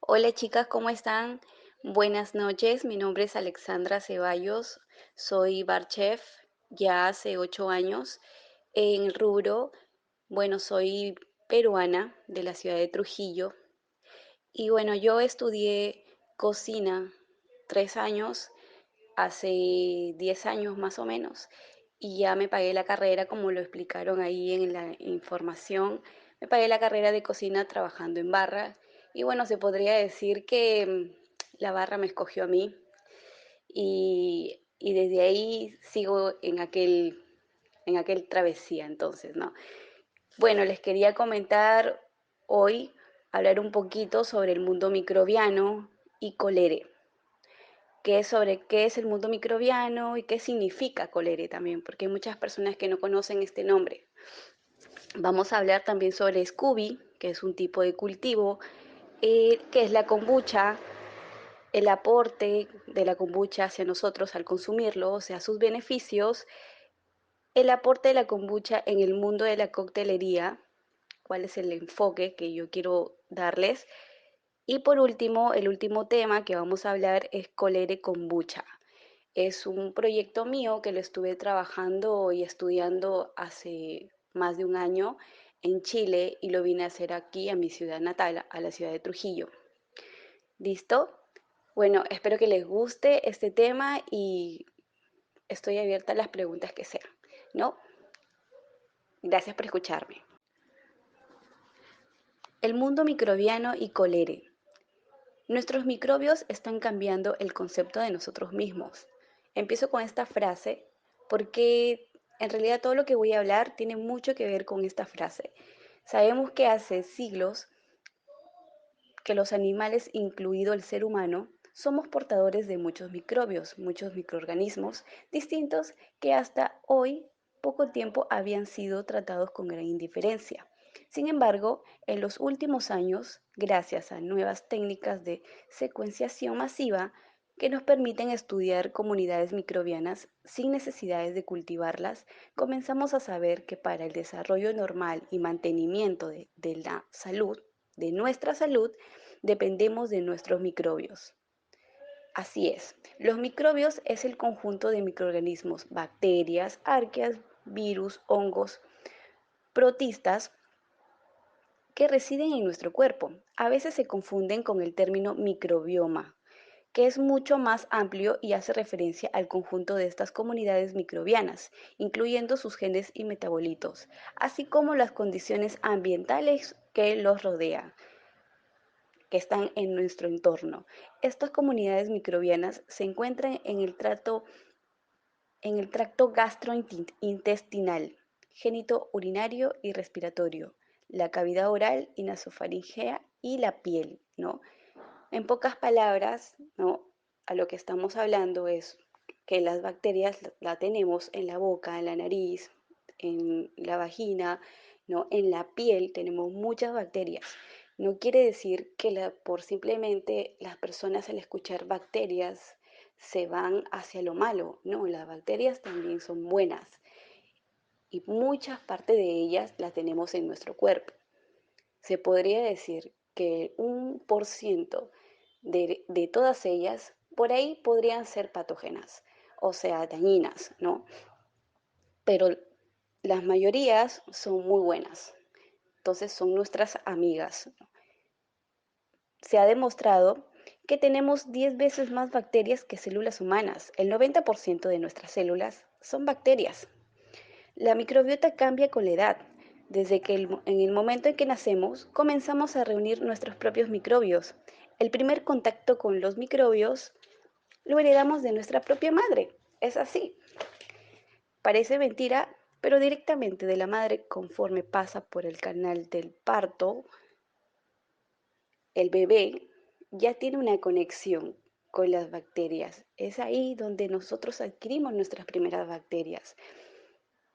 Hola chicas, ¿cómo están? Buenas noches, mi nombre es Alexandra Ceballos, soy bar chef ya hace 8 años en el rubro. Bueno, soy peruana de la ciudad de Trujillo y bueno, yo estudié cocina 3 años, hace 10 años más o menos, y ya me pagué la carrera, como lo explicaron ahí en la información. Me pagué la carrera de cocina trabajando en barra y bueno, se podría decir que la barra me escogió a mí y desde ahí sigo en aquel travesía entonces, ¿no? Bueno, les quería comentar hoy, hablar un poquito sobre el mundo microbiano y colere, que es sobre qué es el mundo microbiano y qué significa colere también, porque hay muchas personas que no conocen este nombre. Vamos a hablar también sobre Scooby, que es un tipo de cultivo, que es la kombucha, el aporte de la kombucha hacia nosotros al consumirlo, o sea, sus beneficios, el aporte de la kombucha en el mundo de la coctelería, cuál es el enfoque que yo quiero darles. Y por último, el último tema que vamos a hablar es Colere Kombucha. Es un proyecto mío que lo estuve trabajando y estudiando hace más de un año en Chile y lo vine a hacer aquí a mi ciudad natal, a la ciudad de Trujillo. ¿Listo? Bueno, espero que les guste este tema y estoy abierta a las preguntas que sean, ¿no? Gracias por escucharme. El mundo microbiano y colere. Nuestros microbios están cambiando el concepto de nosotros mismos. Empiezo con esta frase porque en realidad todo lo que voy a hablar tiene mucho que ver con esta frase. Sabemos que hace siglos que los animales, incluido el ser humano, somos portadores de muchos microbios, muchos microorganismos distintos que hasta hoy poco tiempo habían sido tratados con gran indiferencia. Sin embargo, en los últimos años, gracias a nuevas técnicas de secuenciación masiva que nos permiten estudiar comunidades microbianas sin necesidades de cultivarlas, comenzamos a saber que para el desarrollo normal y mantenimiento de la salud, de nuestra salud, dependemos de nuestros microbios. Así es, los microbios es el conjunto de microorganismos, bacterias, arqueas, virus, hongos, protistas que residen en nuestro cuerpo. A veces se confunden con el término microbioma, que es mucho más amplio y hace referencia al conjunto de estas comunidades microbianas, incluyendo sus genes y metabolitos, así como las condiciones ambientales que los rodean, que están en nuestro entorno. Estas comunidades microbianas se encuentran en el tracto gastrointestinal, urinario y respiratorio, la cavidad oral y nasofaringea y la piel, ¿no? En pocas palabras, ¿no? A lo que estamos hablando es que las bacterias la tenemos en la boca, en la nariz, en la vagina, ¿no? En la piel tenemos muchas bacterias. No quiere decir que por simplemente las personas al escuchar bacterias se van hacia lo malo. No, las bacterias también son buenas y muchas partes de ellas las tenemos en nuestro cuerpo. Se podría decir que 1% de todas ellas por ahí podrían ser patógenas, o sea, dañinas, ¿no? Pero las mayorías son muy buenas, entonces son nuestras amigas. Se ha demostrado que tenemos 10 veces más bacterias que células humanas. El 90% de nuestras células son bacterias. La microbiota cambia con la edad. Desde que en el momento en que nacemos, comenzamos a reunir nuestros propios microbios. El primer contacto con los microbios lo heredamos de nuestra propia madre. Es así. Parece mentira, pero directamente de la madre, conforme pasa por el canal del parto, el bebé ya tiene una conexión con las bacterias. Es ahí donde nosotros adquirimos nuestras primeras bacterias.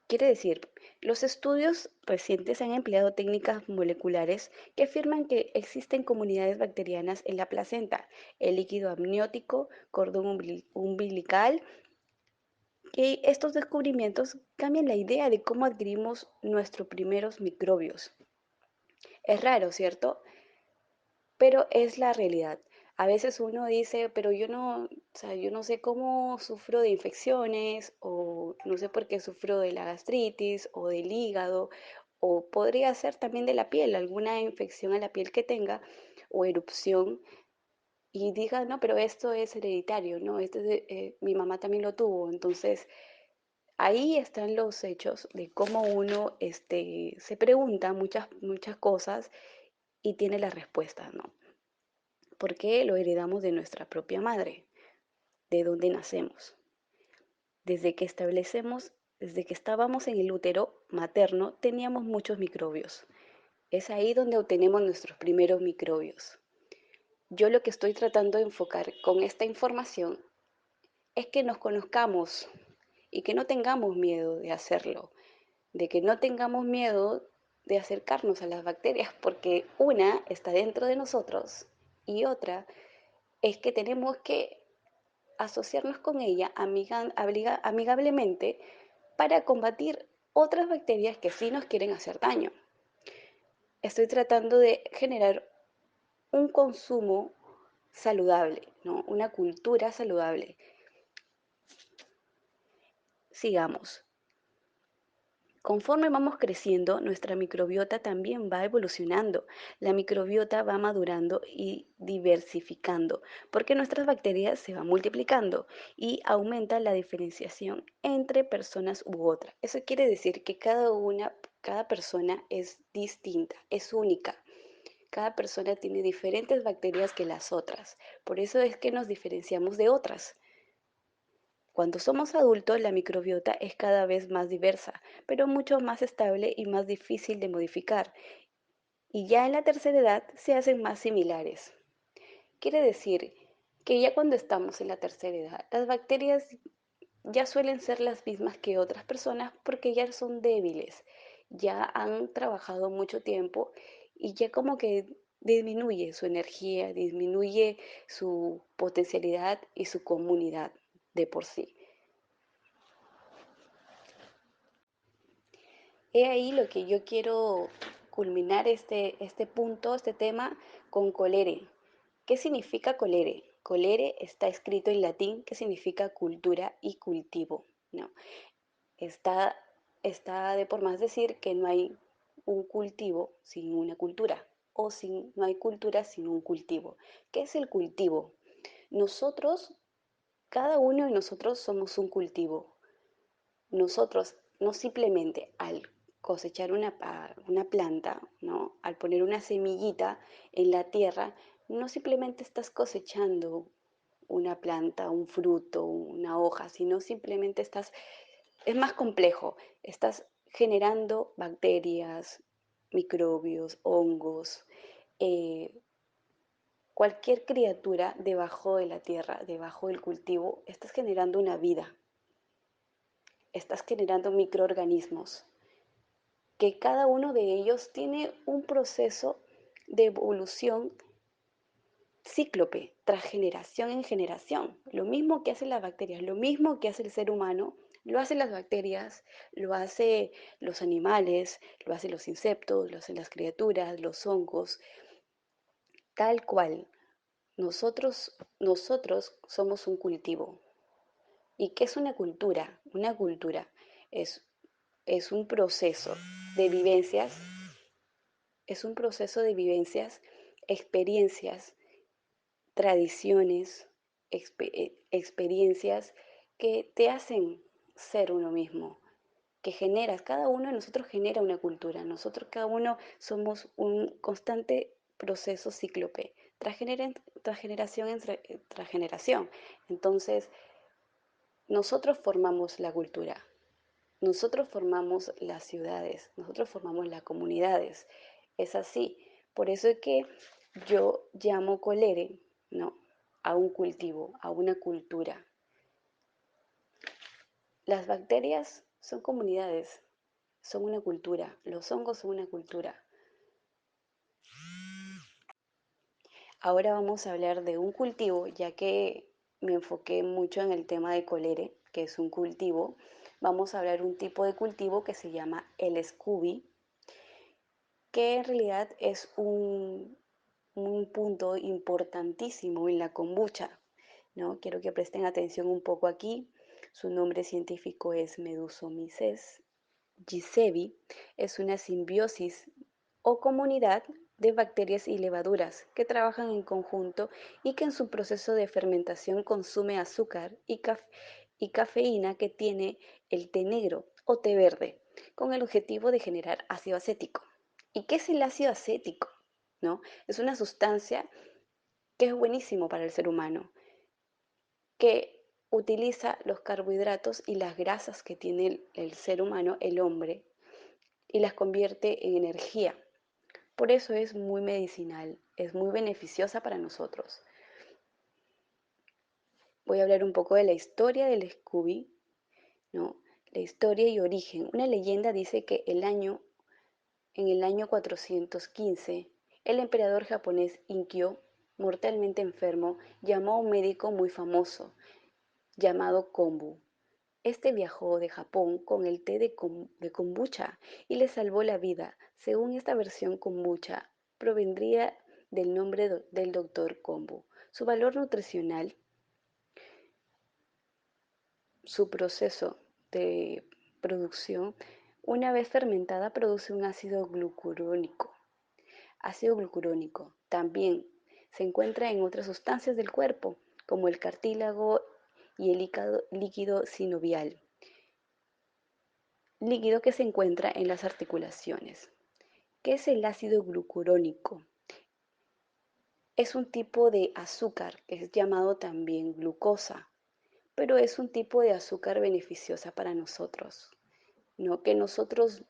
Quiere decir, los estudios recientes han empleado técnicas moleculares que afirman que existen comunidades bacterianas en la placenta, el líquido amniótico, cordón umbilical, y estos descubrimientos cambian la idea de cómo adquirimos nuestros primeros microbios. Es raro, ¿cierto? pero es la realidad. A veces uno dice, pero yo no, o sea, yo no sé cómo sufro de infecciones o no sé por qué sufro de la gastritis o del hígado o podría ser también de la piel, alguna infección a la piel que tenga o erupción y diga, no, pero esto es hereditario, ¿no? Mi mamá también lo tuvo. Entonces, ahí están los hechos de cómo uno se pregunta muchas cosas y tiene la respuesta, ¿no? ¿Por qué lo heredamos de nuestra propia madre? ¿De dónde nacemos? Desde que establecemos, desde que estábamos en el útero materno, teníamos muchos microbios. Es ahí donde obtenemos nuestros primeros microbios. Yo lo que estoy tratando de enfocar con esta información es que nos conozcamos y que no tengamos miedo de hacerlo, de que no tengamos miedo de acercarnos a las bacterias, porque una está dentro de nosotros y otra es que tenemos que asociarnos con ella amigablemente para combatir otras bacterias que sí nos quieren hacer daño. Estoy tratando de generar un consumo saludable, ¿no? Una cultura saludable. Sigamos. Conforme vamos creciendo, nuestra microbiota también va evolucionando. La microbiota va madurando y diversificando, porque nuestras bacterias se van multiplicando y aumenta la diferenciación entre personas u otras. Eso quiere decir que cada persona es distinta, es única. Cada persona tiene diferentes bacterias que las otras. Por eso es que nos diferenciamos de otras. Cuando somos adultos, la microbiota es cada vez más diversa, pero mucho más estable y más difícil de modificar. Y ya en la tercera edad se hacen más similares. Quiere decir que ya cuando estamos en la tercera edad, las bacterias ya suelen ser las mismas que otras personas porque ya son débiles, ya han trabajado mucho tiempo y ya como que disminuye su energía, disminuye su potencialidad y su comunidad de por sí. He ahí lo que yo quiero culminar este punto, este tema con colere. ¿Qué significa colere? Colere está escrito en latín que significa cultura y cultivo, ¿no? Está, está de por más decir que no hay un cultivo sin una cultura o no hay cultura sin un cultivo. ¿Qué es el cultivo? Nosotros, cada uno de nosotros somos un cultivo. Nosotros no simplemente al cosechar una planta, ¿no? Al poner una semillita en la tierra, no simplemente estás cosechando una planta, un fruto, una hoja, sino simplemente es más complejo, estás generando bacterias, microbios, hongos, eh, cualquier criatura debajo de la tierra, debajo del cultivo, estás generando una vida, estás generando microorganismos que cada uno de ellos tiene un proceso de evolución cíclope, tras generación en generación. Lo mismo que hacen las bacterias, lo mismo que hace el ser humano, lo hacen las bacterias, lo hacen los animales, lo hacen los insectos, lo hacen las criaturas, los hongos, tal cual. Nosotros somos un cultivo. ¿Y qué es una cultura? Una cultura es, es un proceso de vivencias es un proceso de vivencias, experiencias, tradiciones, experiencias que te hacen ser uno mismo, que generas, cada uno de nosotros genera una cultura, nosotros cada uno somos un constante proceso cíclope, tras generación tras generación. Entonces, nosotros formamos la cultura, nosotros formamos las ciudades, nosotros formamos las comunidades. Es así. Por eso es que yo llamo colere, ¿no? A un cultivo, a una cultura. Las bacterias son comunidades, son una cultura. Los hongos son una cultura. Ahora vamos a hablar de un cultivo, ya que me enfoqué mucho en el tema de colere, que es un cultivo. Vamos a hablar un tipo de cultivo que se llama el Scooby, que en realidad es un punto importantísimo en la kombucha, ¿no? Quiero que presten atención un poco aquí. Su nombre científico es Medusomyces gisevi. Es una simbiosis o comunidad de bacterias y levaduras que trabajan en conjunto y que en su proceso de fermentación consume azúcar y cafeína que tiene el té negro o té verde, con el objetivo de generar ácido acético. ¿Y qué es el ácido acético? ¿No? Es una sustancia que es buenísimo para el ser humano, que utiliza los carbohidratos y las grasas que tiene el ser humano, el hombre, y las convierte en energía. Por eso es muy medicinal, es muy beneficiosa para nosotros. Voy a hablar un poco de la historia del Scooby, ¿no? La historia y origen. Una leyenda dice que en el año 415, el emperador japonés Inkyo, mortalmente enfermo, llamó a un médico muy famoso llamado Kombu. Este viajó de Japón con el té de kombucha y le salvó la vida. Según esta versión, kombucha provendría del nombre del doctor Kombu. Su valor nutricional, su proceso de producción, una vez fermentada, produce un ácido glucurónico. Ácido glucurónico también se encuentra en otras sustancias del cuerpo, como el cartílago y el líquido sinovial, líquido que se encuentra en las articulaciones. ¿Qué es el ácido glucurónico? Es un tipo de azúcar que es llamado también glucosa, pero es un tipo de azúcar beneficiosa para nosotros, ¿no? Que nosotros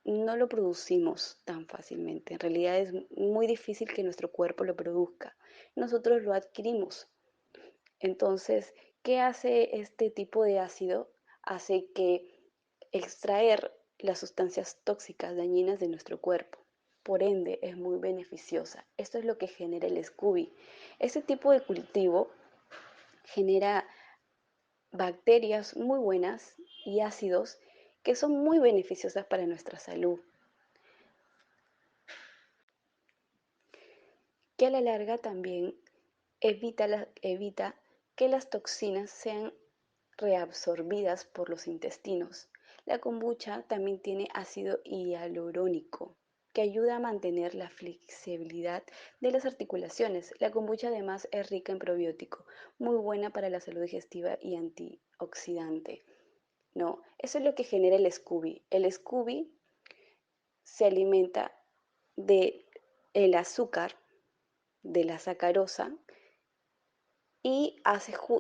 no lo producimos tan fácilmente. En realidad es muy difícil que nuestro cuerpo lo produzca. Nosotros lo adquirimos. Entonces, ¿qué hace este tipo de ácido? Hace que extraer las sustancias tóxicas dañinas de nuestro cuerpo. Por ende, es muy beneficiosa. Esto es lo que genera el SCOBY. Este tipo de cultivo genera bacterias muy buenas y ácidos que son muy beneficiosas para nuestra salud, que a la larga también evita que las toxinas sean reabsorbidas por los intestinos. La kombucha también tiene ácido hialurónico, que ayuda a mantener la flexibilidad de las articulaciones. La kombucha además es rica en probiótico, muy buena para la salud digestiva y antioxidante. No, eso es lo que genera el SCOBY. El SCOBY se alimenta de el azúcar, de la sacarosa, y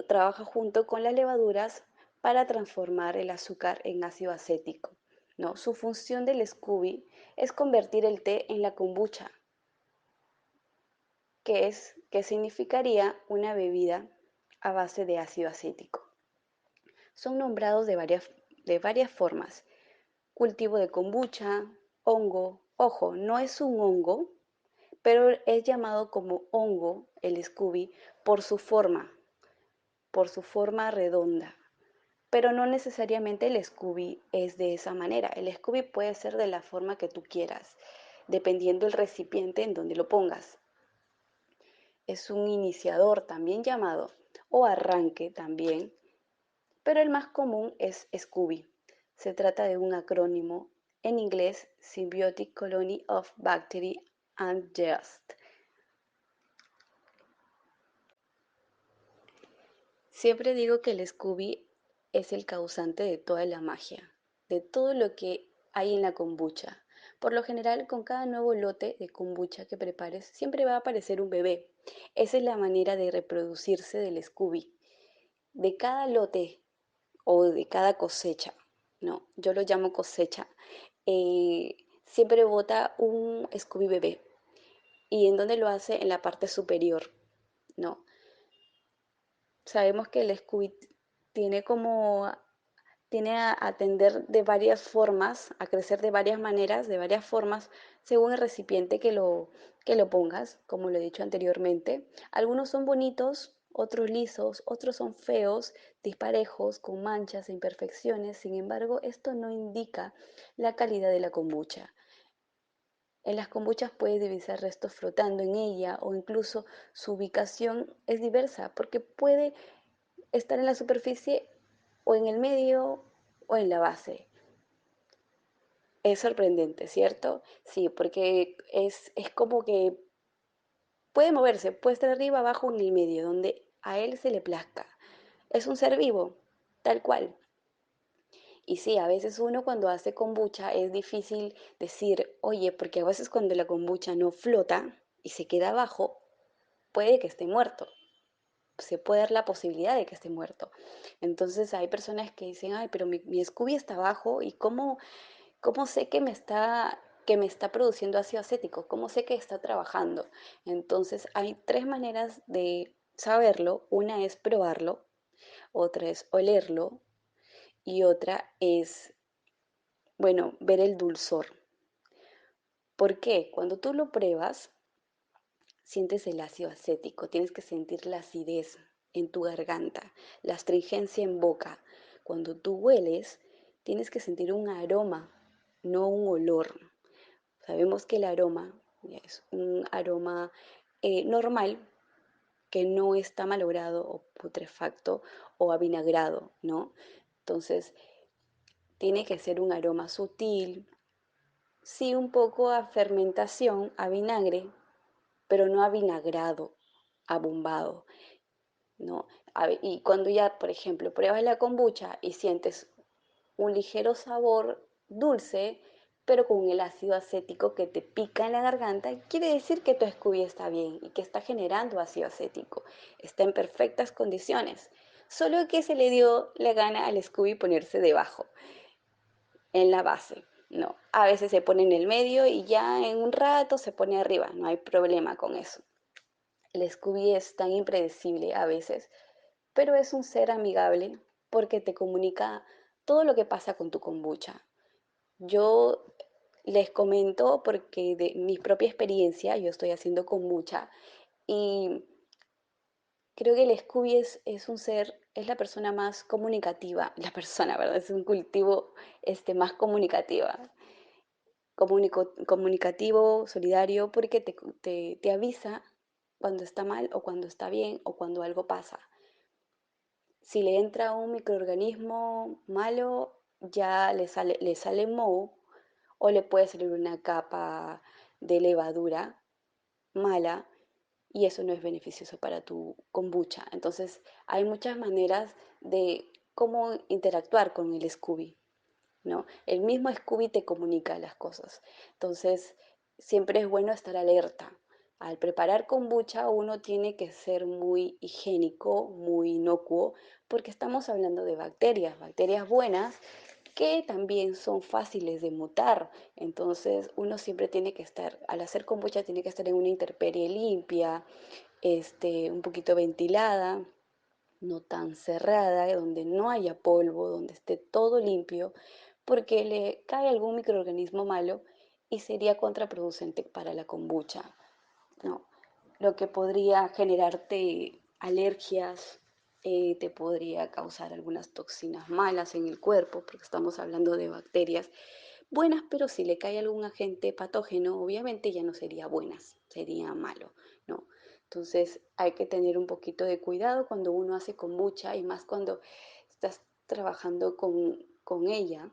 trabaja junto con las levaduras para transformar el azúcar en ácido acético, ¿no? Su función del SCOBY es convertir el té en la kombucha, que significaría una bebida a base de ácido acético. Son nombrados de varias formas. Cultivo de kombucha, hongo. Ojo, no es un hongo, pero es llamado como hongo el SCOBY por su forma redonda. Pero no necesariamente el SCOBY es de esa manera. El SCOBY puede ser de la forma que tú quieras, dependiendo del recipiente en donde lo pongas. Es un iniciador también llamado, o arranque también, pero el más común es SCOBY. Se trata de un acrónimo en inglés, Symbiotic Colony of Bacteria and Yeast. Siempre digo que el SCOBY es el causante de toda la magia, de todo lo que hay en la kombucha. Por lo general, con cada nuevo lote de kombucha que prepares, siempre va a aparecer un bebé. Esa es la manera de reproducirse del SCOBY. De cada lote o de cada cosecha, no, yo lo llamo cosecha, siempre bota un SCOBY bebé. ¿Y en dónde lo hace? En la parte superior, ¿no? Sabemos que el SCOBY tiene como tiene a atender de varias formas, a crecer de varias maneras, de varias formas, según el recipiente que lo pongas, como lo he dicho anteriormente. Algunos son bonitos, otros lisos, otros son feos, disparejos, con manchas e imperfecciones. Sin embargo, esto no indica la calidad de la kombucha. En las kombuchas puedes divisar restos flotando en ella o incluso su ubicación es diversa porque puede estar en la superficie o en el medio o en la base. Es sorprendente, ¿cierto? Sí, porque es como que puede moverse, puede estar arriba, abajo o en el medio, donde a él se le plazca. Es un ser vivo, tal cual. Y sí, a veces uno cuando hace kombucha es difícil decir, oye, porque a veces cuando la kombucha no flota y se queda abajo, puede que esté muerto. Se puede dar la posibilidad de que esté muerto. Entonces hay personas que dicen, ay, pero mi Scooby está abajo y cómo sé que me está produciendo ácido acético, cómo sé que está trabajando. Entonces hay tres maneras de saberlo. Una es probarlo, otra es olerlo y otra es, bueno, ver el dulzor. ¿Por qué? Cuando tú lo pruebas, sientes el ácido acético, tienes que sentir la acidez en tu garganta, la astringencia en boca. Cuando tú hueles, tienes que sentir un aroma, no un olor. Sabemos que el aroma es un aroma normal, que no está malogrado o putrefacto o avinagrado, ¿no? Entonces, tiene que ser un aroma sutil, sí un poco a fermentación, a vinagre, pero no avinagrado, abombado, ¿no? Y cuando ya, por ejemplo, pruebas la kombucha y sientes un ligero sabor dulce, pero con el ácido acético que te pica en la garganta, quiere decir que tu Scooby está bien y que está generando ácido acético, está en perfectas condiciones, solo que se le dio la gana al Scooby ponerse debajo, en la base. No, a veces se pone en el medio y ya en un rato se pone arriba, no hay problema con eso. El Scooby es tan impredecible a veces, pero es un ser amigable porque te comunica todo lo que pasa con tu kombucha. Yo les comento porque de mi propia experiencia, yo estoy haciendo kombucha y creo que el Scooby es un ser, es la persona más comunicativa, la persona, ¿verdad? Es un cultivo más comunicativa, comunicativo, solidario, porque te avisa cuando está mal o cuando está bien o cuando algo pasa. Si le entra un microorganismo malo, ya le sale moho o le puede salir una capa de levadura mala y eso no es beneficioso para tu kombucha. Entonces, hay muchas maneras de cómo interactuar con el Scooby, ¿no? El mismo Scooby te comunica las cosas. Entonces, siempre es bueno estar alerta. Al preparar kombucha uno tiene que ser muy higiénico, muy inocuo, porque estamos hablando de bacterias, bacterias buenas que también son fáciles de mutar. Entonces, uno siempre tiene que estar, al hacer kombucha, tiene que estar en una intemperie limpia, un poquito ventilada, no tan cerrada, donde no haya polvo, donde esté todo limpio, porque le cae algún microorganismo malo y sería contraproducente para la kombucha, ¿no? Lo que podría generarte alergias, te podría causar algunas toxinas malas en el cuerpo, porque estamos hablando de bacterias buenas, pero si le cae algún agente patógeno, obviamente ya no sería buenas, sería malo, ¿no? Entonces hay que tener un poquito de cuidado cuando uno hace kombucha y más cuando estás trabajando con ella,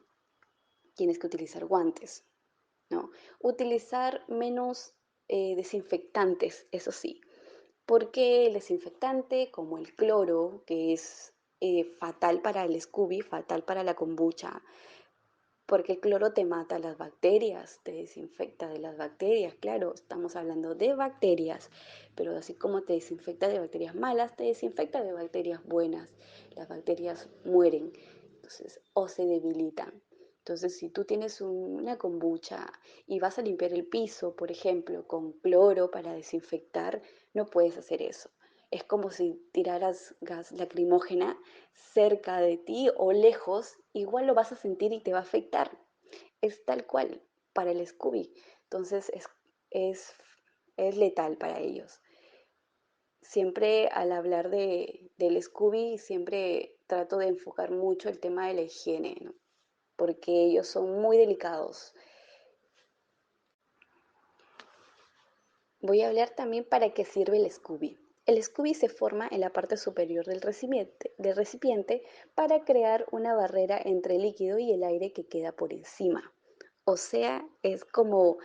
tienes que utilizar guantes, ¿no? Utilizar menos desinfectantes, eso sí, porque el desinfectante como el cloro, que es fatal para el Scooby, fatal para la kombucha, porque el cloro te mata las bacterias, te desinfecta de las bacterias, claro, estamos hablando de bacterias, pero así como te desinfecta de bacterias malas, te desinfecta de bacterias buenas. Las bacterias mueren, entonces, o se debilitan. Entonces, si tú tienes una kombucha y vas a limpiar el piso, por ejemplo, con cloro para desinfectar, no puedes hacer eso. Es como si tiraras gas lacrimógena cerca de ti o lejos, igual lo vas a sentir y te va a afectar. Es tal cual para el Scooby. Entonces es, es letal para ellos. Siempre al hablar del Scooby, siempre trato de enfocar mucho el tema de la higiene, ¿no? Porque ellos son muy delicados. Voy a hablar también para qué sirve el Scooby. El Scooby se forma en la parte superior del recipiente para crear una barrera entre el líquido y el aire que queda por encima. O sea, es como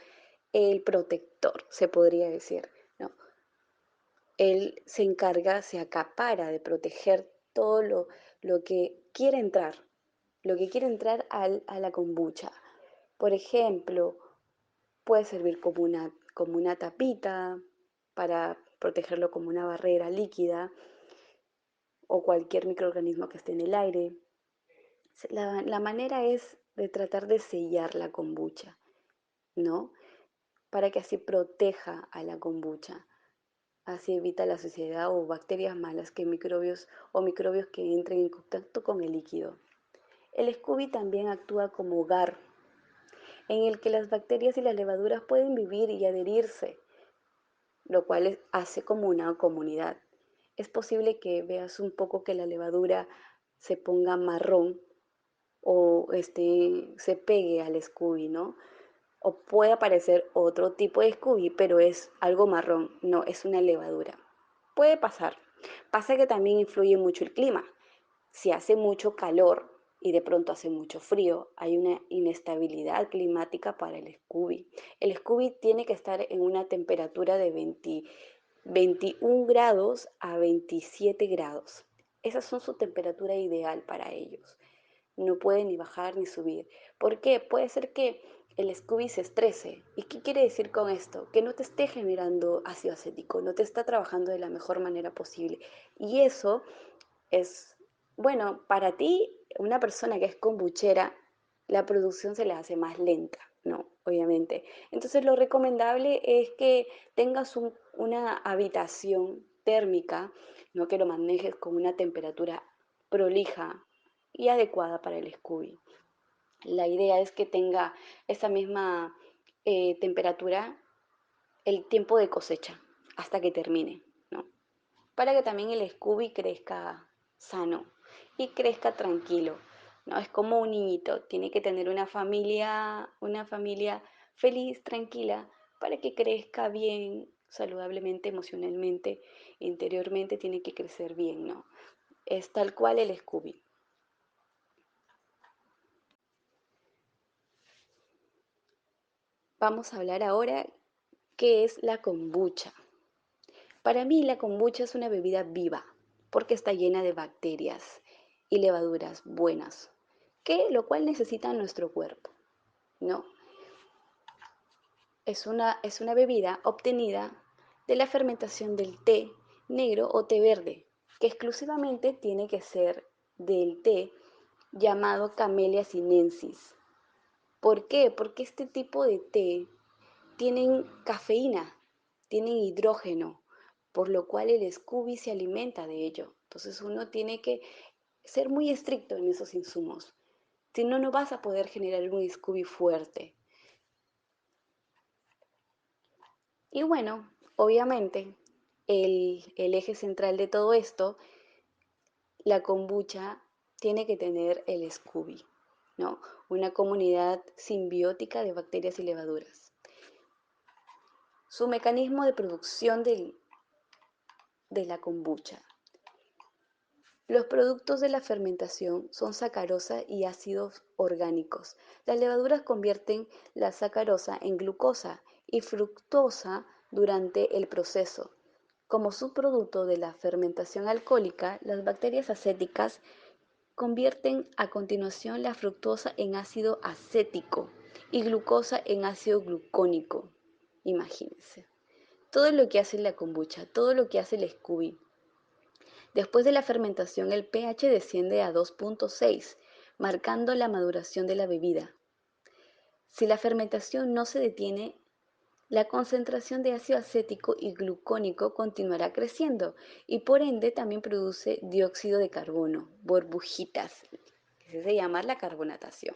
el protector, se podría decir, ¿no? Él se encarga, se acapara de proteger todo lo que quiere entrar, a la kombucha. Por ejemplo, puede servir como una tapita para protegerlo como una barrera líquida o cualquier microorganismo que esté en el aire. La manera es de tratar de sellar la kombucha, ¿no? Para que así proteja a la kombucha. Así evita la suciedad o bacterias malas que microbios que entren en contacto con el líquido. El Scooby también actúa como hogar, en el que las bacterias y las levaduras pueden vivir y adherirse, lo cual hace como una comunidad. Es posible que veas un poco que la levadura se ponga marrón o se pegue al Scooby, ¿no? O puede aparecer otro tipo de Scooby, pero es algo marrón, no, es una levadura. Puede pasar. Pasa que también influye mucho el clima. Si hace mucho calor y de pronto hace mucho frío, hay una inestabilidad climática para el Scooby. El Scooby tiene que estar en una temperatura de 21 grados a 27 grados. Esas son su temperatura ideal para ellos. No puede ni bajar ni subir. ¿Por qué? Puede ser que el Scooby se estrese. ¿Y qué quiere decir con esto? Que no te esté generando ácido acético, no te está trabajando de la mejor manera posible. Y eso es, bueno, para ti, una persona que es kombuchera, la producción se le hace más lenta, ¿no? Obviamente. Entonces lo recomendable es que tengas una habitación térmica, ¿no? Que lo manejes con una temperatura prolija y adecuada para el Scooby. La idea es que tenga esa misma temperatura el tiempo de cosecha hasta que termine, ¿no? Para que también el Scooby crezca sano y crezca tranquilo, ¿no? Es como un niñito, tiene que tener una familia feliz, tranquila, para que crezca bien, saludablemente, emocionalmente, interiormente, tiene que crecer bien, ¿no? Es tal cual el Scooby. Vamos a hablar ahora qué es la kombucha. Para mí la kombucha es una bebida viva porque está llena de bacterias y levaduras buenas, lo cual necesita nuestro cuerpo, ¿no? Es una bebida obtenida de la fermentación del té negro o té verde, que exclusivamente tiene que ser del té llamado Camellia sinensis. ¿Por qué? Porque este tipo de té tienen cafeína, tienen hidrógeno, por lo cual el Scooby se alimenta de ello. Entonces uno tiene que ser muy estricto en esos insumos. Si no, no vas a poder generar un Scooby fuerte. Y bueno, obviamente, el eje central de todo esto, la kombucha, tiene que tener el Scooby, ¿no? Una comunidad simbiótica de bacterias y levaduras. Su mecanismo de producción de la kombucha. Los productos de la fermentación son sacarosa y ácidos orgánicos. Las levaduras convierten la sacarosa en glucosa y fructosa durante el proceso. Como subproducto de la fermentación alcohólica, las bacterias acéticas convierten a continuación la fructosa en ácido acético y glucosa en ácido glucónico. Imagínense. Todo lo que hace la kombucha, todo lo que hace el Scooby. Después de la fermentación, el pH desciende a 2,6, marcando la maduración de la bebida. Si la fermentación no se detiene, la concentración de ácido acético y glucónico continuará creciendo y por ende también produce dióxido de carbono, burbujitas, que se llama la carbonatación.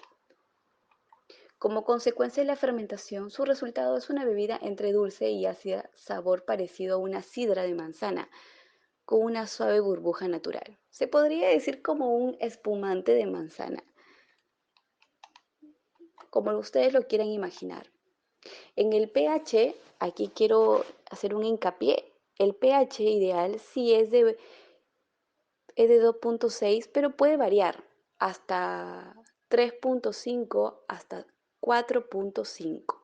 Como consecuencia de la fermentación, su resultado es una bebida entre dulce y ácida, sabor parecido a una sidra de manzana, con una suave burbuja natural. Se podría decir como un espumante de manzana, como ustedes lo quieran imaginar. En el pH, aquí quiero hacer un hincapié, el pH ideal sí es de 2,6, pero puede variar hasta 3,5 hasta 4,5.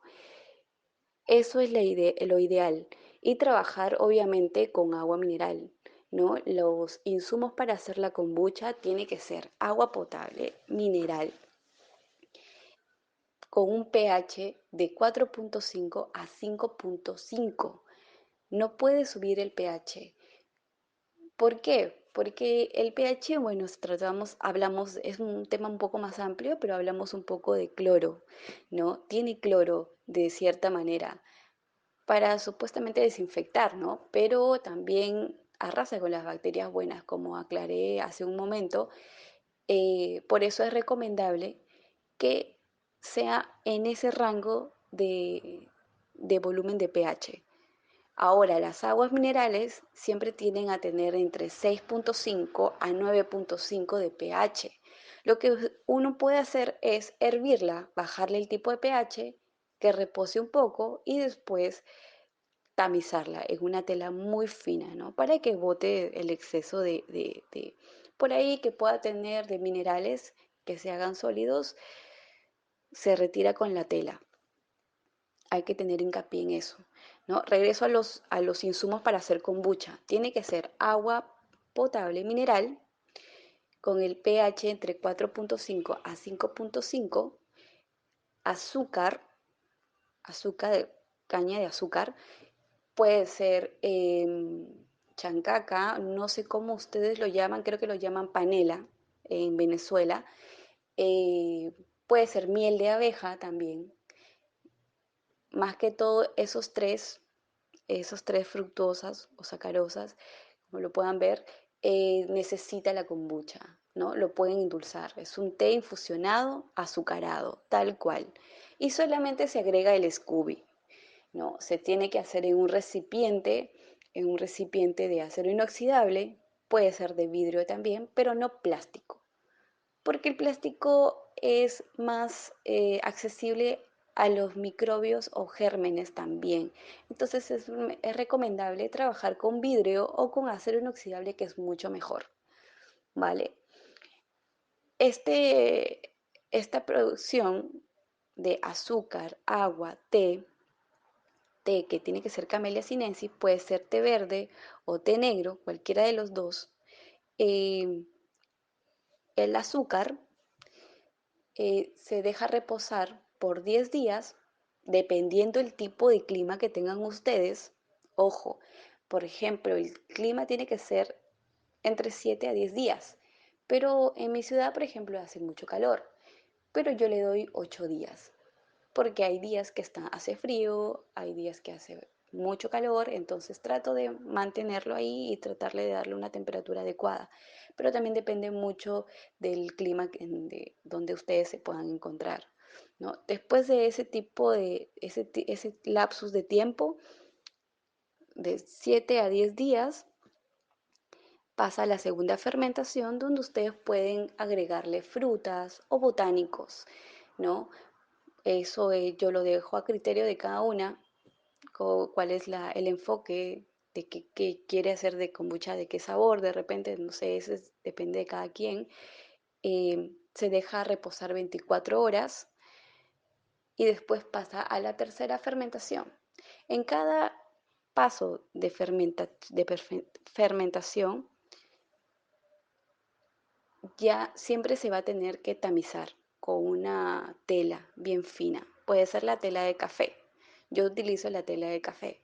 Eso es lo ideal. Y trabajar obviamente con agua mineral, ¿no? Los insumos para hacer la kombucha tiene que ser agua potable, mineral, con un pH de 4,5 a 5,5. No puede subir el pH. ¿Por qué? Porque el pH, bueno, hablamos, es un tema un poco más amplio, pero hablamos un poco de cloro, ¿no? Tiene cloro de cierta manera para supuestamente desinfectar, ¿no? Pero también arrasa con las bacterias buenas, como aclaré hace un momento. Por eso es recomendable que sea en ese rango de volumen de pH. Ahora, las aguas minerales siempre tienden a tener entre 6,5 a 9,5 de pH. Lo que uno puede hacer es hervirla, bajarle el tipo de pH, que repose un poco y después tamizarla en una tela muy fina, ¿no? Para que bote el exceso por ahí que pueda tener de minerales que se hagan sólidos, se retira con la tela. Hay que tener hincapié en eso, ¿no? Regreso a los insumos para hacer kombucha. Tiene que ser agua potable mineral con el pH entre 4,5 a 5,5, azúcar, azúcar de caña de azúcar, puede ser chancaca, no sé cómo ustedes lo llaman, creo que lo llaman panela en Venezuela. Eh, Puede ser miel de abeja también. Más que todo esos tres fructosas o sacarosas, como lo puedan ver, necesita la kombucha, ¿no? Lo pueden endulzar. Es un té infusionado, azucarado, tal cual. Y solamente se agrega el Scooby, ¿no? Se tiene que hacer en un recipiente de acero inoxidable, puede ser de vidrio también, pero no plástico, porque el plástico es más accesible a los microbios o gérmenes también. Entonces es recomendable trabajar con vidrio o con acero inoxidable, que es mucho mejor, ¿vale? Esta producción de azúcar, agua, té que tiene que ser Camellia sinensis, puede ser té verde o té negro, cualquiera de los dos. Eh, el azúcar se deja reposar por 10 días, dependiendo el tipo de clima que tengan ustedes. Ojo, por ejemplo, el clima tiene que ser entre 7 a 10 días, pero en mi ciudad, por ejemplo, hace mucho calor, pero yo le doy 8 días, porque hay días que hace frío, hay días que hace mucho calor, entonces trato de mantenerlo ahí y tratarle de darle una temperatura adecuada. Pero también depende mucho del clima donde ustedes se puedan encontrar, ¿no? Después de ese lapsus de tiempo, de 7 a 10 días, pasa a la segunda fermentación, donde ustedes pueden agregarle frutas o botánicos, ¿no? Eso yo lo dejo a criterio de cada una, cuál es el enfoque de qué quiere hacer de kombucha, de qué sabor, de repente, no sé, depende de cada quien. Se deja reposar 24 horas y después pasa a la tercera fermentación. En cada paso de fermentación ya siempre se va a tener que tamizar con una tela bien fina. Puede ser la tela de café. Yo utilizo la tela de café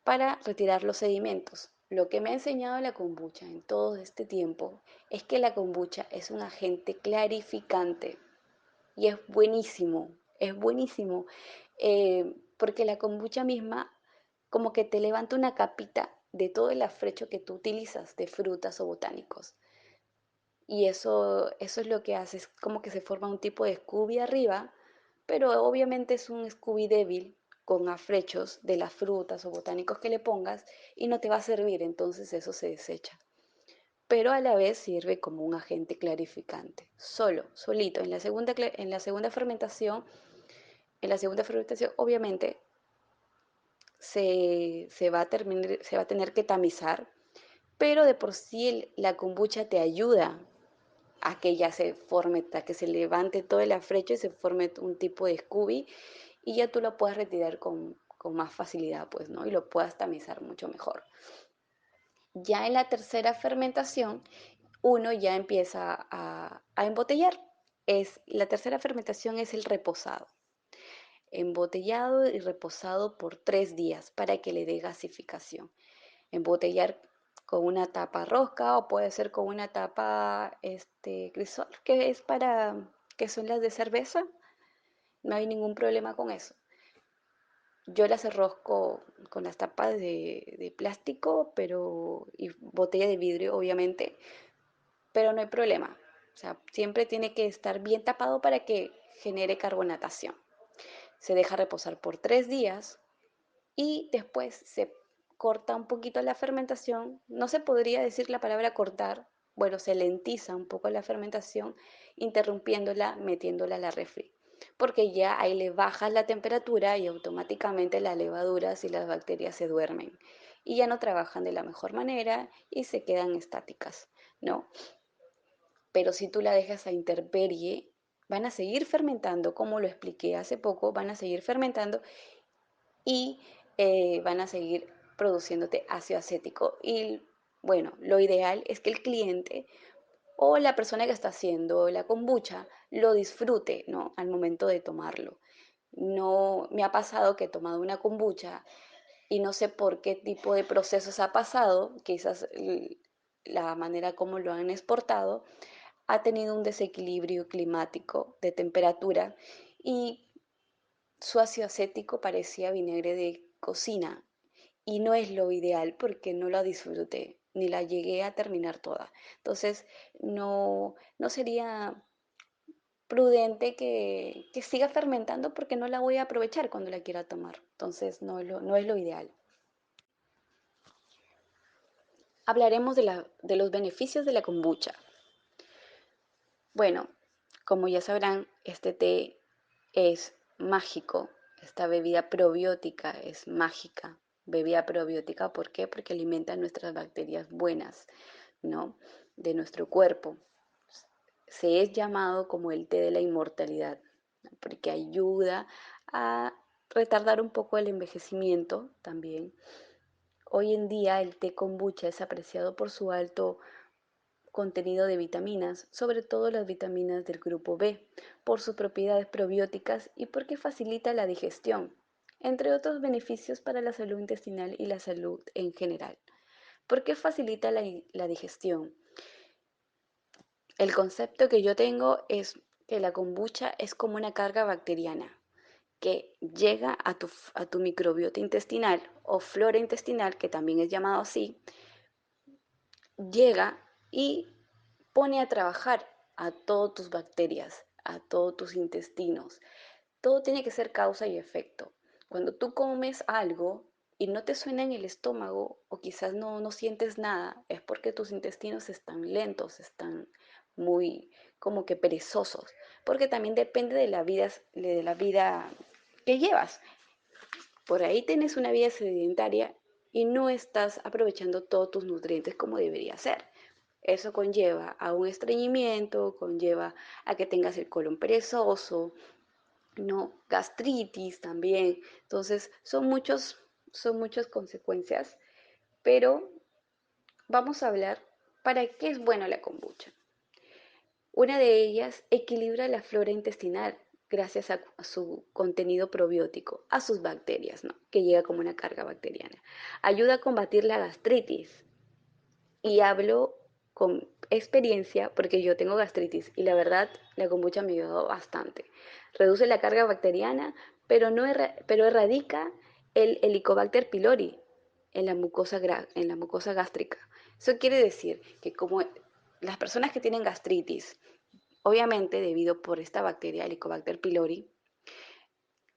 para retirar los sedimentos. Lo que me ha enseñado la kombucha en todo este tiempo es que la kombucha es un agente clarificante y es buenísimo, porque la kombucha misma como que te levanta una capita de todo el afrecho que tú utilizas de frutas o botánicos. Y eso es lo que hace, es como que se forma un tipo de Scooby arriba, pero obviamente es un Scooby débil con afrechos de las frutas o botánicos que le pongas y no te va a servir, entonces eso se desecha. Pero a la vez sirve como un agente clarificante, solito. En la segunda fermentación En la segunda fermentación, obviamente, se va a tener que tamizar, pero de por sí la kombucha te ayuda a que ya se forme, a que se levante todo el afrecho y se forme un tipo de Scooby y ya tú lo puedas retirar con más facilidad, pues, ¿no? Y lo puedas tamizar mucho mejor. Ya en la tercera fermentación, uno ya empieza a embotellar. La tercera fermentación es el reposado. Embotellado y reposado por 3 días para que le dé gasificación. Embotellar con una tapa rosca o puede ser con una tapa crisol, que es para, que son las de cerveza. No hay ningún problema con eso. Yo las enrosco con las tapas de plástico, y botella de vidrio, obviamente, pero no hay problema. O sea, siempre tiene que estar bien tapado para que genere carbonatación. Se deja reposar por 3 días y después se corta un poquito la fermentación. No se podría decir la palabra cortar, bueno, se lentiza un poco la fermentación, interrumpiéndola, metiéndola a la refri, porque ya ahí le bajas la temperatura y automáticamente las levaduras y las bacterias se duermen y ya no trabajan de la mejor manera y se quedan estáticas, ¿no? Pero si tú la dejas a intemperie, van a seguir fermentando, como lo expliqué hace poco, van a seguir fermentando y van a seguir produciéndote ácido acético. Y bueno, lo ideal es que el cliente o la persona que está haciendo la kombucha lo disfrute, ¿no? Al momento de tomarlo. No me ha pasado que he tomado una kombucha y no sé por qué tipo de procesos ha pasado, quizás la manera como lo han exportado ha tenido un desequilibrio climático de temperatura y su ácido acético parecía vinagre de cocina y no es lo ideal porque no la disfruté ni la llegué a terminar toda. Entonces, no sería prudente que siga fermentando porque no la voy a aprovechar cuando la quiera tomar. Entonces, no es lo ideal. Hablaremos de los beneficios de la kombucha. Bueno, como ya sabrán, este té es mágico, esta bebida probiótica es mágica. Bebida probiótica, ¿por qué? Porque alimenta nuestras bacterias buenas, ¿no? De nuestro cuerpo. Se es llamado como el té de la inmortalidad, ¿no? Porque ayuda a retardar un poco el envejecimiento también. Hoy en día el té kombucha es apreciado por su alto contenido de vitaminas, sobre todo las vitaminas del grupo B, por sus propiedades probióticas y porque facilita la digestión, entre otros beneficios para la salud intestinal y la salud en general. ¿Por qué facilita la digestión? El concepto que yo tengo es que la kombucha es como una carga bacteriana que llega a tu microbiota intestinal o flora intestinal, que también es llamado así, llega y pone a trabajar a todas tus bacterias, a todos tus intestinos. Todo tiene que ser causa y efecto. Cuando tú comes algo y no te suena en el estómago o quizás no sientes nada, es porque tus intestinos están lentos, están muy como que perezosos, porque también depende de la vida que llevas. Por ahí tienes una vida sedentaria y no estás aprovechando todos tus nutrientes como debería ser. Eso conlleva a un estreñimiento, conlleva a que tengas el colon perezoso, no, gastritis también. Entonces, son muchas consecuencias, pero vamos a hablar para qué es buena la kombucha. Una de ellas equilibra la flora intestinal gracias a su contenido probiótico, a sus bacterias, ¿no? Que llega como una carga bacteriana. Ayuda a combatir la gastritis. Y hablo con experiencia porque yo tengo gastritis y la verdad la kombucha me ayudó bastante. Reduce la carga bacteriana, pero erradica el Helicobacter pylori en la mucosa gástrica. Eso quiere decir que como las personas que tienen gastritis, obviamente debido por esta bacteria Helicobacter pylori,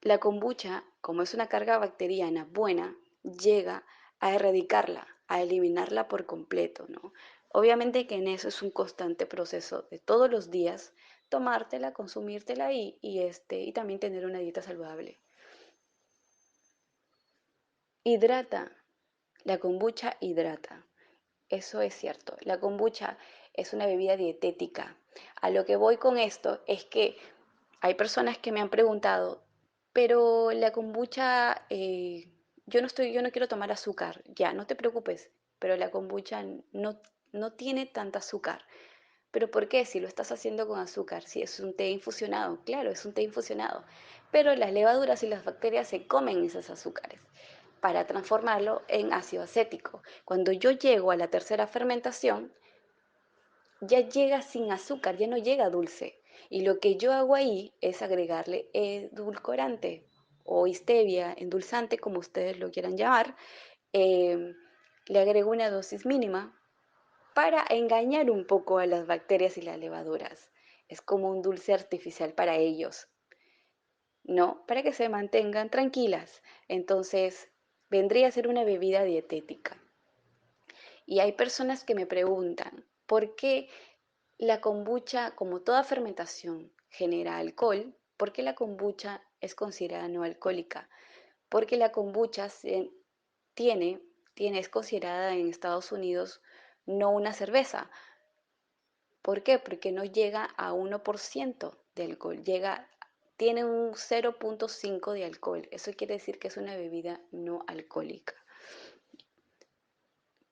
la kombucha, como es una carga bacteriana buena, llega a erradicarla, a eliminarla por completo, ¿no? Obviamente que en eso es un constante proceso de todos los días tomártela, consumírtela y también tener una dieta saludable. Hidrata. La kombucha hidrata. Eso es cierto. La kombucha es una bebida dietética. A lo que voy con esto es que hay personas que me han preguntado, pero la kombucha, yo no quiero tomar azúcar. Ya, no te preocupes, pero la kombucha no tiene tanta azúcar. ¿Pero por qué? Si lo estás haciendo con azúcar, si es un té infusionado, claro, es un té infusionado. Pero las levaduras y las bacterias se comen esos azúcares para transformarlo en ácido acético. Cuando yo llego a la tercera fermentación, ya llega sin azúcar, ya no llega dulce. Y lo que yo hago ahí es agregarle edulcorante o stevia, endulzante, como ustedes lo quieran llamar. Eh, Le agrego una dosis mínima para engañar un poco a las bacterias y las levaduras. Es como un dulce artificial para ellos, ¿no? Para que se mantengan tranquilas. Entonces, vendría a ser una bebida dietética. Y hay personas que me preguntan, ¿por qué la kombucha, como toda fermentación, genera alcohol? ¿Por qué la kombucha es considerada no alcohólica? Porque la kombucha tiene, es considerada en Estados Unidos no una cerveza. ¿Por qué? Porque no llega a 1% de alcohol, tiene un 0,5 de alcohol. Eso quiere decir que es una bebida no alcohólica.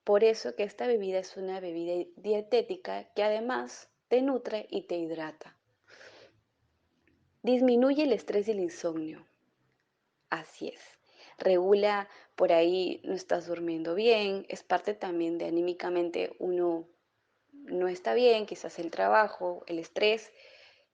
Por eso que esta bebida es una bebida dietética que además te nutre y te hidrata. Disminuye el estrés y el insomnio. Así es. Regula por ahí, no estás durmiendo bien, es parte también de anímicamente uno no está bien, quizás el trabajo, el estrés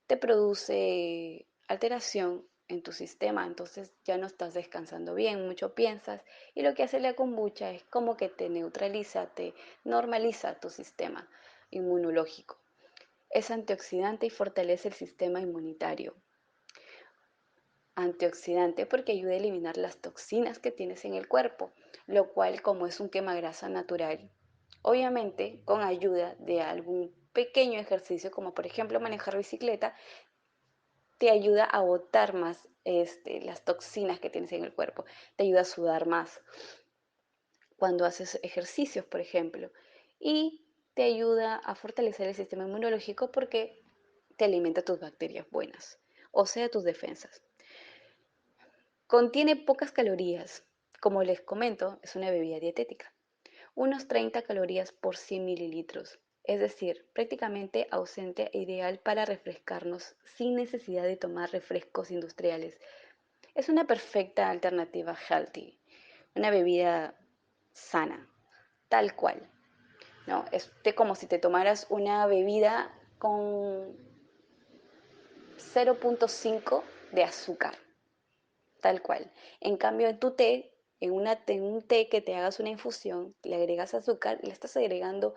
te produce alteración en tu sistema, entonces ya no estás descansando bien, mucho piensas y lo que hace la kombucha es como que te neutraliza, te normaliza tu sistema inmunológico. Es antioxidante y fortalece el sistema inmunitario. Antioxidante porque ayuda a eliminar las toxinas que tienes en el cuerpo, lo cual como es un quemagrasa natural, obviamente con ayuda de algún pequeño ejercicio como por ejemplo manejar bicicleta, te ayuda a botar más las toxinas que tienes en el cuerpo, te ayuda a sudar más cuando haces ejercicios, por ejemplo, y te ayuda a fortalecer el sistema inmunológico porque te alimenta tus bacterias buenas, o sea, tus defensas. Contiene pocas calorías, como les comento, es una bebida dietética, unos 30 calorías por 100 mililitros, es decir, prácticamente ausente e ideal para refrescarnos sin necesidad de tomar refrescos industriales. Es una perfecta alternativa healthy, una bebida sana, tal cual, ¿no? Es como si te tomaras una bebida con 0,5 de azúcar, tal cual. En cambio, en tu té, en un té que te hagas una infusión, le agregas azúcar, le estás agregando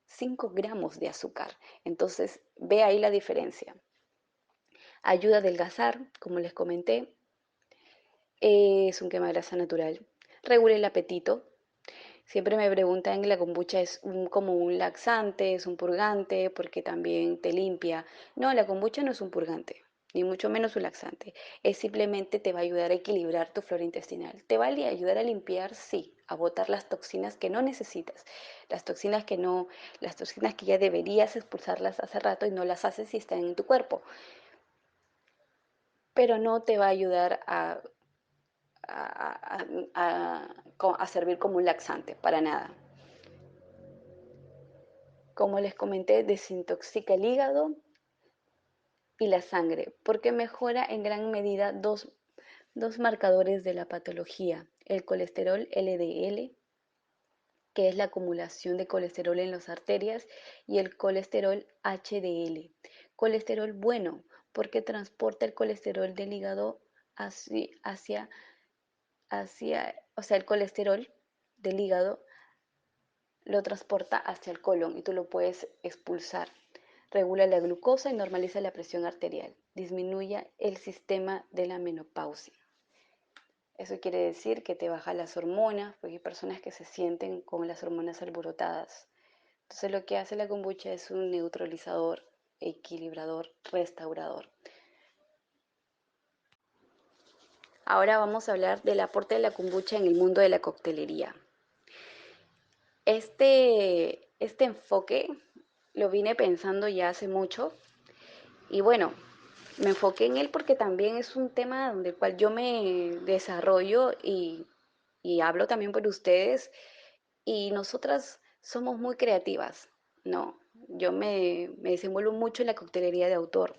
5 gramos de azúcar. Entonces, ve ahí la diferencia. Ayuda a adelgazar, como les comenté, es un quemagrasa natural. Regula el apetito. Siempre me preguntan, ¿la kombucha es como un laxante, es un purgante, porque también te limpia? No, la kombucha no es un purgante, ni mucho menos un laxante. Es simplemente te va a ayudar a equilibrar tu flora intestinal. ¿Te va a ayudar a limpiar? Sí, a botar las toxinas que no necesitas, las toxinas que no, las toxinas que ya deberías expulsarlas hace rato y no las haces si están en tu cuerpo. Pero no te va a ayudar a, a servir como un laxante, para nada. Como les comenté, desintoxica el hígado y la sangre, porque mejora en gran medida dos marcadores de la patología, el colesterol LDL, que es la acumulación de colesterol en las arterias, y el colesterol HDL, colesterol bueno, porque transporta el colesterol del hígado o sea, el colesterol del hígado lo transporta hacia el colon y tú lo puedes expulsar. Regula la glucosa y normaliza la presión arterial. Disminuye el sistema de la menopausia. Eso quiere decir que te baja las hormonas, porque hay personas que se sienten con las hormonas alborotadas. Entonces lo que hace la kombucha es un neutralizador equilibrador, restaurador. Ahora vamos a hablar del aporte de la kombucha en el mundo de la coctelería. Este enfoque lo vine pensando ya hace mucho y bueno, me enfoqué en él porque también es un tema donde el cual yo me desarrollo y hablo también por ustedes y nosotras somos muy creativas, ¿no? Yo me desenvuelvo mucho en la coctelería de autor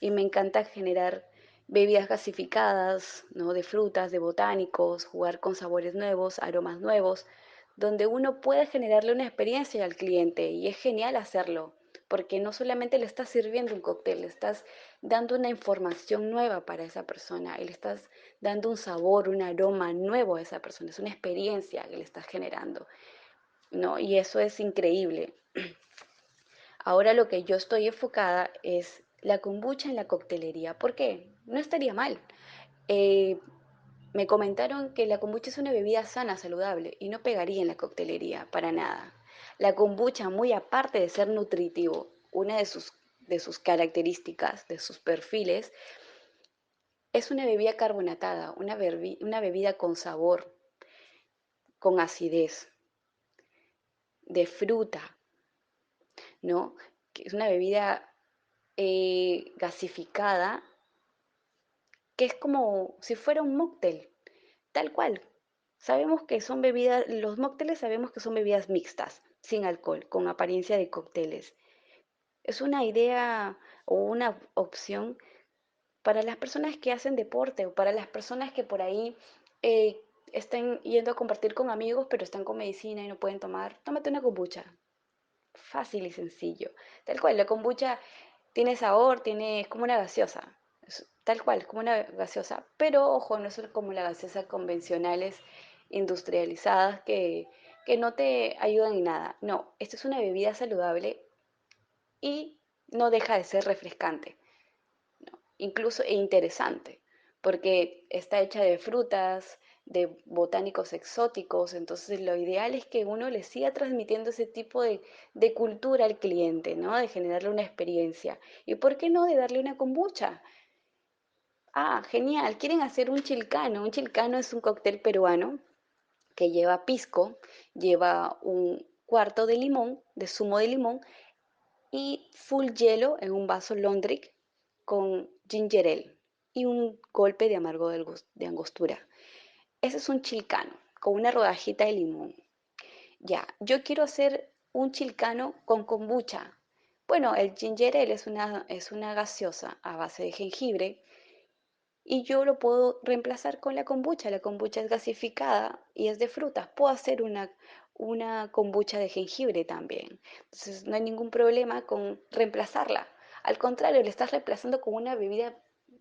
y me encanta generar bebidas gasificadas, ¿no? De frutas, de botánicos, jugar con sabores nuevos, aromas nuevos, donde uno puede generarle una experiencia al cliente y es genial hacerlo, porque no solamente le estás sirviendo un cóctel, le estás dando una información nueva para esa persona, y le estás dando un sabor, un aroma nuevo a esa persona, es una experiencia que le estás generando, ¿no? Y eso es increíble. Ahora lo que yo estoy enfocada es la kombucha en la coctelería. ¿Por qué? No estaría mal. Eh, Me comentaron que la kombucha es una bebida sana, saludable y no pegaría en la coctelería para nada. La kombucha, muy aparte de ser nutritivo, una de sus características, de sus perfiles, es una bebida carbonatada, una bebida con sabor, con acidez, de fruta, ¿no? Que es una bebida gasificada que es como si fuera un móctel, tal cual. Sabemos que son bebidas, los mócteles sabemos que son bebidas mixtas, sin alcohol, con apariencia de cócteles. Es una idea o una opción para las personas que hacen deporte o para las personas que por ahí están yendo a compartir con amigos, pero están con medicina y no pueden tomar. Tómate una kombucha. Fácil y sencillo. Tal cual, la kombucha tiene sabor, es como una gaseosa. Tal cual, como una gaseosa. Pero ojo, no es como las gaseosas convencionales, industrializadas, que no te ayudan en nada. No, esta es una bebida saludable y no deja de ser refrescante, incluso e interesante, porque está hecha de frutas, de botánicos exóticos, entonces lo ideal es que uno le siga transmitiendo ese tipo de cultura al cliente, ¿no? De generarle una experiencia. ¿Y por qué no de darle una kombucha? Ah, genial, quieren hacer un chilcano. Un chilcano es un cóctel peruano que lleva pisco, lleva un cuarto de limón, de zumo de limón, y full hielo en un vaso Londric con ginger ale y un golpe de amargo de angostura. Ese es un chilcano con una rodajita de limón. Ya, yo quiero hacer un chilcano con kombucha. Bueno, el ginger ale es una gaseosa a base de jengibre y yo lo puedo reemplazar con la kombucha. La kombucha es gasificada y es de frutas. Puedo hacer una kombucha de jengibre también. Entonces no hay ningún problema con reemplazarla. Al contrario, le estás reemplazando con una bebida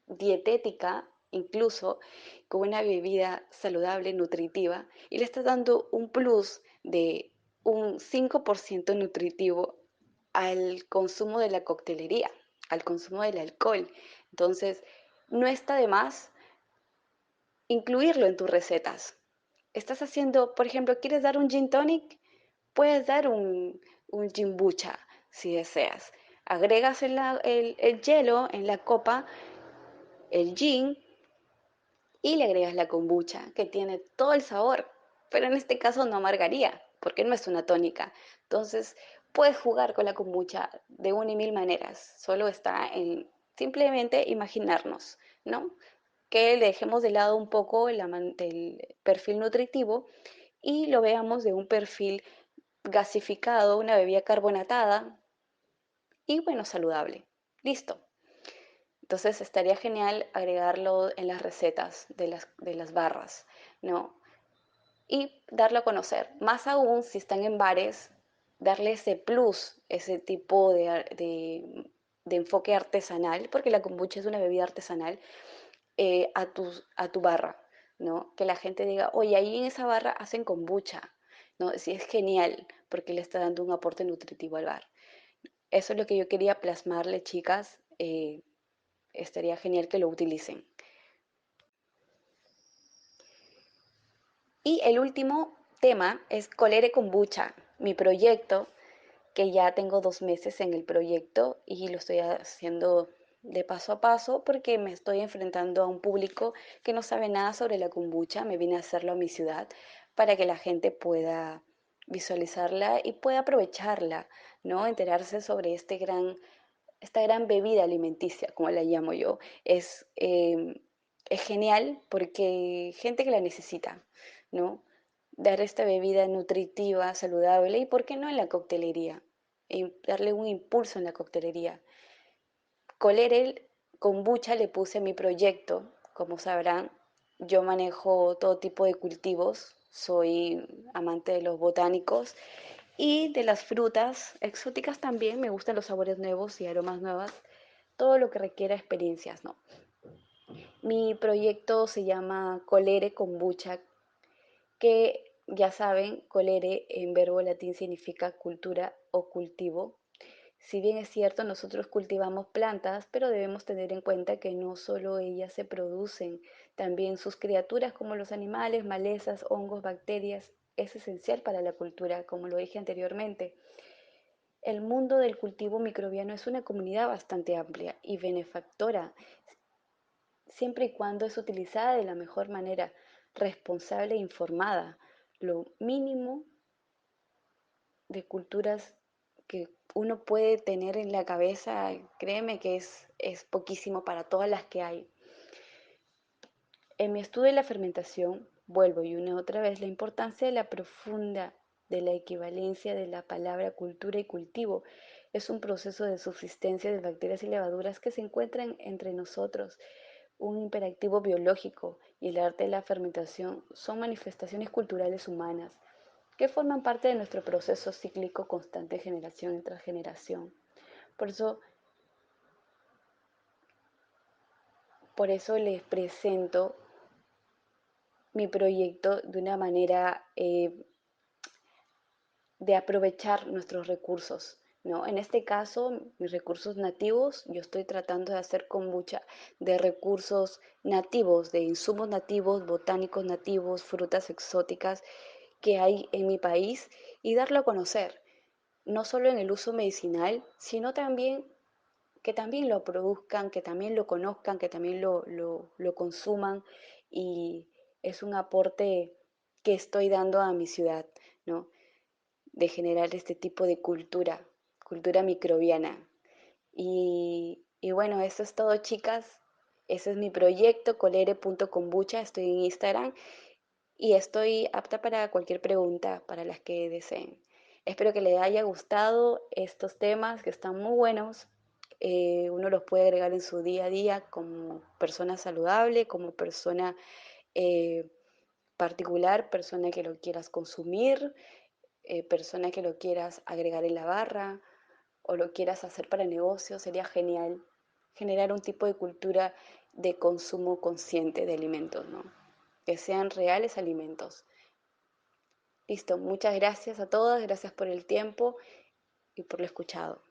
dietética, incluso con una bebida saludable, nutritiva, y le estás dando un plus de un 5% nutritivo al consumo de la coctelería, al consumo del alcohol. Entonces, no está de más incluirlo en tus recetas. Estás haciendo, por ejemplo, ¿quieres dar un gin tonic? Puedes dar un kombucha si deseas. Agregas el hielo en la copa, el gin, y le agregas la kombucha, que tiene todo el sabor, pero en este caso no amargaría, porque no es una tónica. Entonces, puedes jugar con la kombucha de una y mil maneras, solo está en simplemente imaginarnos, ¿no? Que le dejemos de lado un poco el perfil nutritivo y lo veamos de un perfil gasificado, una bebida carbonatada y bueno, saludable. Listo. Entonces estaría genial agregarlo en las recetas de las barras, ¿no? Y darlo a conocer. Más aún si están en bares, darle ese plus, ese tipo de enfoque artesanal, porque la kombucha es una bebida artesanal, a tu barra, ¿no? Que la gente diga, oye, ahí en esa barra hacen kombucha, ¿no? Sí, es genial, porque le está dando un aporte nutritivo al bar. Eso es lo que yo quería plasmarle, chicas. Estaría genial que lo utilicen. Y el último tema es Colere Kombucha, mi proyecto que ya tengo 2 meses en el proyecto y lo estoy haciendo de paso a paso porque me estoy enfrentando a un público que no sabe nada sobre la kombucha. Me vine a hacerlo a mi ciudad para que la gente pueda visualizarla y pueda aprovecharla, ¿no? Enterarse sobre esta gran bebida alimenticia, como la llamo yo. Es genial porque gente que la necesita, ¿no? Dar esta bebida nutritiva, saludable y, ¿por qué no en la coctelería? Y darle un impulso en la coctelería. Colere kombucha le puse a mi proyecto, como sabrán, yo manejo todo tipo de cultivos, soy amante de los botánicos y de las frutas exóticas también, me gustan los sabores nuevos y aromas nuevos, todo lo que requiera experiencias, ¿no? Mi proyecto se llama Colere Kombucha, que ya saben, colere en verbo latín significa cultura o cultivo. Si bien es cierto, nosotros cultivamos plantas, pero debemos tener en cuenta que no solo ellas se producen, también sus criaturas como los animales, malezas, hongos, bacterias, es esencial para la cultura, como lo dije anteriormente. El mundo del cultivo microbiano es una comunidad bastante amplia y benefactora, siempre y cuando es utilizada de la mejor manera, responsable e informada. Lo mínimo de culturas que uno puede tener en la cabeza, créeme que es poquísimo para todas las que hay. En mi estudio de la fermentación, vuelvo y una otra vez la importancia de la profunda, de la equivalencia de la palabra cultura y cultivo. Es un proceso de subsistencia de bacterias y levaduras que se encuentran entre nosotros. Un imperativo biológico y el arte de la fermentación son manifestaciones culturales humanas que forman parte de nuestro proceso cíclico constante generación tras generación. Por eso, por eso les presento mi proyecto de una manera de aprovechar nuestros recursos, ¿no? En este caso, mis recursos nativos, yo estoy tratando de hacer kombucha de recursos nativos, de insumos nativos, botánicos nativos, frutas exóticas que hay en mi país y darlo a conocer, no solo en el uso medicinal, sino también que también lo produzcan, que también lo conozcan, que también lo consuman y es un aporte que estoy dando a mi ciudad, ¿no? De generar este tipo de cultura, cultura microbiana. Y bueno, eso es todo, chicas. Ese es mi proyecto, colere.kombucha. Estoy en Instagram y estoy apta para cualquier pregunta para las que deseen. Espero que les haya gustado estos temas que están muy buenos. Uno los puede agregar en su día a día como persona saludable, como persona eh, particular, persona que lo quieras consumir, persona que lo quieras agregar en la barra o lo quieras hacer para negocio. Sería genial generar un tipo de cultura de consumo consciente de alimentos, ¿no? Que sean reales alimentos. Listo, muchas gracias a todas, gracias por el tiempo y por lo escuchado.